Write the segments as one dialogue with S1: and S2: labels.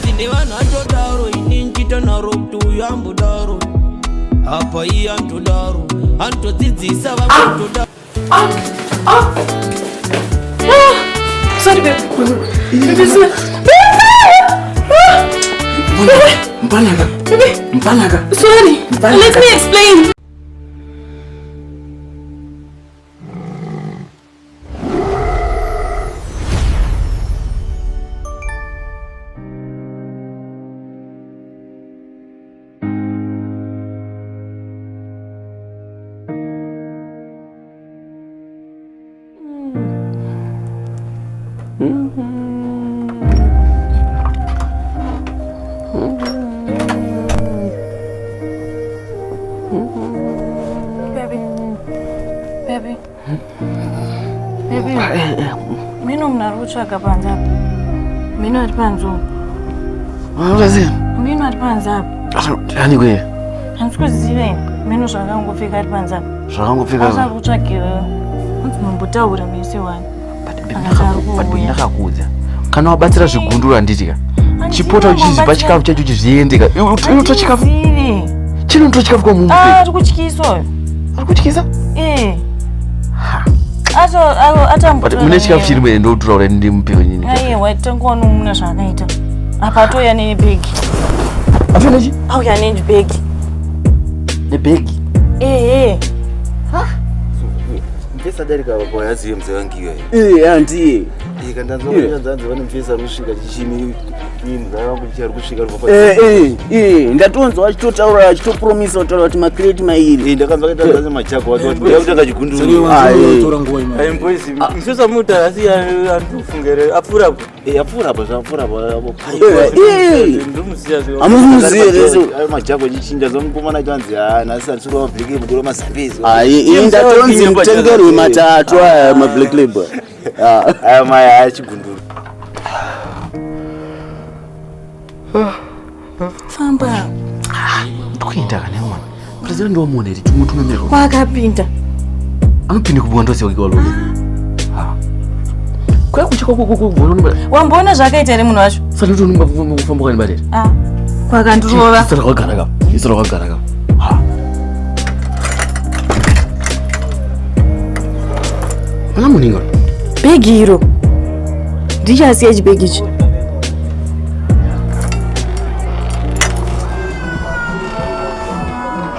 S1: Zine vana todaro ininchita naro kuti yambodaro. Apa iya antodaro. Antodzidzisa vamwe todaro.
S2: Sorry, babe.
S3: Mpanaga.
S2: Sorry. Let me explain. Baby. Mino mnarucha kapanda. Mino atpanzo.
S3: Wazi.
S2: Mino atpanza.
S3: Yani kwe.
S2: Handsikuzive. Mino zvakangofika atpanza.
S3: Zvakangofika.
S2: Asa kutsvakira. Mbotaura mese wani.
S3: But ndakakuudza. Kana wabatsira zvigundura nditika. Chipota uchizipa chikafu chacho chizviendeka. Unoto chikafu. Chino ndo chikafu kwa mumu.
S2: Ari kutyisa.
S3: Ari kutyisa?
S2: Atambuta.
S3: Mune chikafu chiri mwene ndotura ndi mupiro nyini.
S2: Waitangwa nomuna zvakaita. Apa toya nebegi.
S3: Afuna chi?
S2: Auya nebegi.
S3: Nebegi?
S4: Mfesa darika kwa yazi mzee wangu
S5: Auntie.
S4: Kandanzo ndanzo vane mfesa rusvika chichimi mzee wangu chari kusvika
S5: ndatonzwa achitotaura achitopromisa kutaura kuti makreti mairi.
S4: Ndakanzwa kaita ndanzo machako watu kutanga chigunduru.
S6: Boys mfesa muta asi andufungere apfura
S4: apfura
S5: amuzirezo
S4: machako chichinja zomukomana chanzi nasi atsura mabhliki mudoro mazambizo
S5: ndatonzi mutengerwe matatu aya mablack label
S4: aya maya chigunduru.
S2: Famba.
S3: Ndokuenda kana mwana. President ndo muone kuti mutu memero.
S2: Wakapinda.
S3: Anopinda kubwanda wose wakiwalo. Kwa kuchika kubwona.
S2: Wambona zvakaita ere munhu wacho?
S3: Saka ndo kufamba kwani badere.
S2: Kwakandurova.
S3: Saka kwagara ka. Mana muninga.
S2: Begi hiro. Ndichasiya chibegi ichi.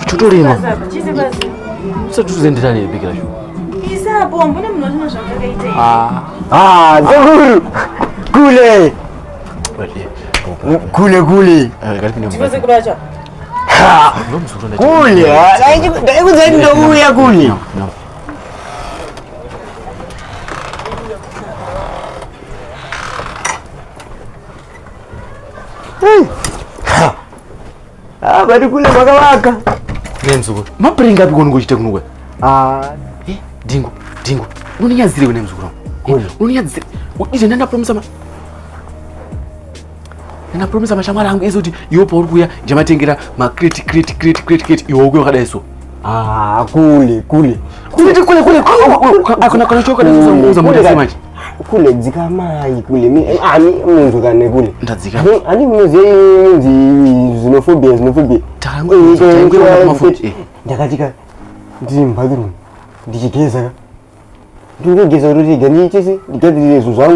S3: Tutorema. Sasa tuzenderana nebegi lacho.
S2: Isapo mbona munozvina zvakaita.
S5: Ndauya. Kule.
S2: Chivaze kudacha.
S5: Kule. Ndaikudzani ndouya kule. Bari kule makavaka.
S3: neMuzukuru. Maprenga api kono kuchite kunwe. Dingo. Unonyadzire neMuzukuru. Unonyadzire. Ije nenda promisa mashamara angu izoti iwo pauri kuya jamatengera makreti iwo kuyo kadaiso.
S5: Kule.
S3: Akona choka ndazoza muda semaji.
S5: Kule dzikamai kule muntu kane kule.
S3: Ndadzika.
S5: Ani muzi xenophobia. Ndakatika ndiri mbathroom ndichigeza. Ndingegeza kuti gani chese ndigadzirise zvinhu zvangu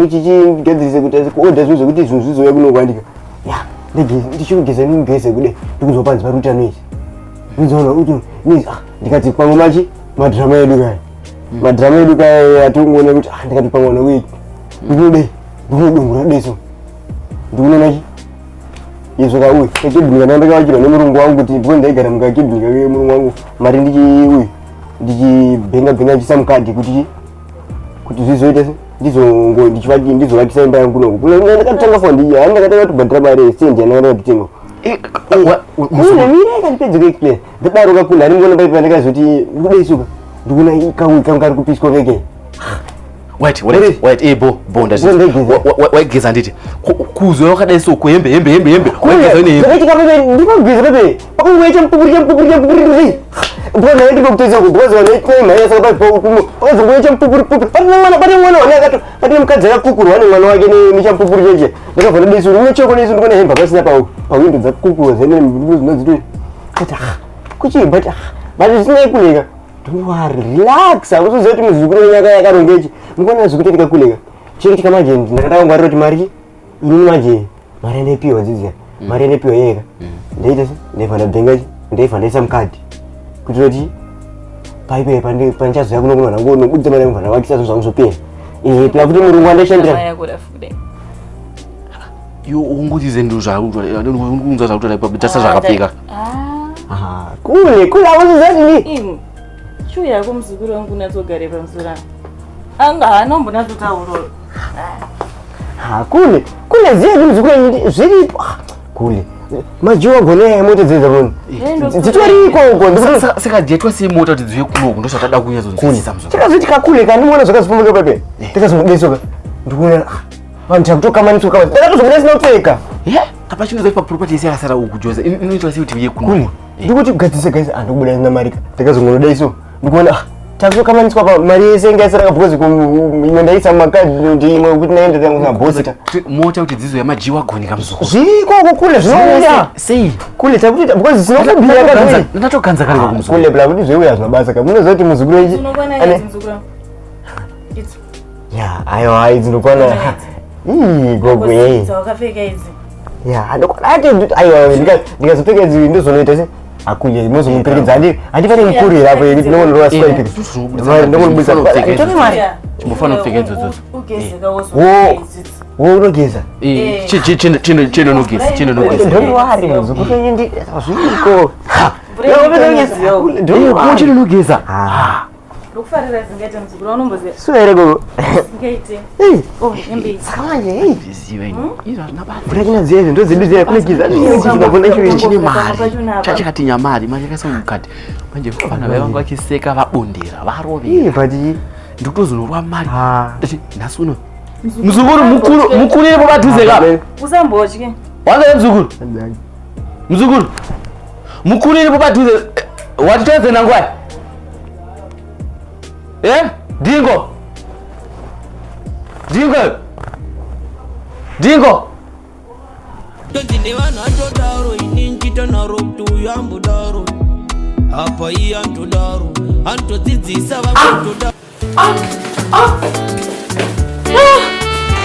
S5: ndigadzirise kuti kuorder zvinhu zvekuti zvinhu zvizoya kunokwandika. Ndichigeza ndingeze kude ndikuzopanza parutano izvi. Ndizoona kuti ndikati pamwe machi madrama edu kaya atongoona kuti ndikati pamwe nakuiti ndinodongora deso ndikunoona chi izvo kauye ekidhinika ndandakavakirwa nemurungu wangu kuti ndipo ndaigara mukakidhinika kemurungu wangu mari ndichibhenga chisamukadhi kuti zvizoita ndizovakisa imba yangu kunoku ndakatanga fa ndakatanga kutobhadhira mari sendi yandakatanga kutenga mira ikandipedza kuexplain ndadaro kakunda ari mbona paipa ndakazoti kudaisuka ndikuona kauye kangu kari kupiswa keke
S3: Wait, bonda. Waigeza nditi. Kuzo yakadai so kuhembe. Waigeza ine.
S5: Ndikageza bebe. Pakumwecha mpupuri. Mbona ndi kukutoza kuboza wanaitwa maya saka pakuzomwecha mpupuri. Pati mwana wanakato. Pati mukadzi akukuru wane mwana wake ni champupuri cheche. Ndakavana desu rimwechoko nesu ndikona hemba pasina pa window dzakukuru zene mvuru dzinozitoi. Kati kuchi but zvinei kuleka. Don't worry, relax. Akuzoziva kuti muzukuru nyaka yakarongechi. Mukona zvikuti ndikakuleka. Chiri chikamanje ndakataka ngwarira kuti mari ini manje mari nepiwa dzidziya. Mari nepiwa yeka. Ndeita se ndefana bengachi ndefana ndaisa mukadhi. Kuti kuti paipe panchazo yakuno kuno nango budza mari mvana wakisa zvangu zvopera. Pla kuti murungu andashandira.
S3: Yo ungudzize ndo ungunza zvakutoda pabitasa zvakapfeka.
S5: Kule awuzizati
S2: Chuya kumzukuru wangu unazogare pamsura. Anga hanombona tutauro.
S5: Kule zedi mzukuru zviripo. Kule. Majiwa gone moto dzedza bone. Dzitori iko
S3: saka jetwa si moto kuti dziwe kuno ndo zvatada kunya zonzisa mzukuru.
S5: Tikazoti kakule kandi muona zvakazifumuka pepe. Tikazodesoka. Ndikuona vantu kutoka mani kutoka. Takatozobona sina kupfeka.
S3: Apa chinoza pa property yese yakasara ukujoza. Inoitwa kuti uye kuno.
S5: Ndikuti kugadzise guys andobuda na marika. Takazongoda iso. Ndikuona takutoka mani kwa mari yese ngasara because ndaisa makadhi ndimwe kuti naenda tangu na bosita.
S3: Mota kuti dzizo yamajiwa gonika mzukuru.
S5: Zviko kule zvinoya.
S3: Sei.
S5: Kule takuti because zvinokubira kadzi.
S3: Ndatokanza kale kumzukuru.
S5: Kule bla kuti zveuya zvabasa ka. Munoziva kuti muzukuru ichi.
S2: Unokwana mzukuru.
S5: Ya, ayo dzinokwana. Gogo yeye.
S2: Wakapfeka idzi.
S5: Ya, ndokwati ayo ndikazopfeka idzi ndozonoita se. Akuye mozomupirikidza handifane mukurira hapo yekuti nomuntu waswaipiri ndomubudisa
S3: chomwe mari chimofana kupfeka idzodzo
S5: unogeza
S3: chinonogeza
S5: ndondi zviko
S3: chinonogeza
S2: Lokufarira zingaita mzukuru unomboziva.
S5: Suere gogo.
S2: Zingaite. Embe.
S5: Saka manje
S3: ziziva ino. Izvo nabata.
S5: Kurekina dzezi ndozidize kunekiza. Ndikabona icho
S3: chine mari. Chachikati nyamari manje kasa mukati. Manje vana vangu vakiseka vabondera varovera.
S5: Pati
S3: ndikutozonorwa mari. Nasuno. Mzukuru mukuru yepo padhuze ka.
S2: Usambotye.
S3: Wanga mzukuru. Mzukuru. Mukuru yepo padhuze. Watitoze nangwai. Dingo.
S1: Ndine vanhu andodaro ini nchitonaro kuti uyu ambodaro apa iye andodaro andodzidzisa vamwe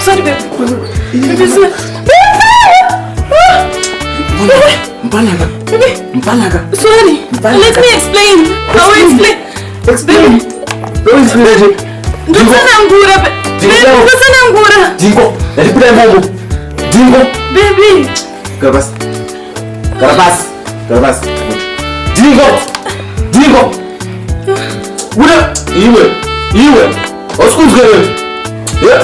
S2: Sorry babe.
S3: Mpanaka.
S2: Sorry. Let me explain. I will explain.
S3: Explain.
S2: Ndotsanangura.
S3: Dingo. Ndikuda imbogo. Dingo.
S2: Baby.
S3: Karabas. Dingo. Uda. Iwe. Oskuzgere. Yeah.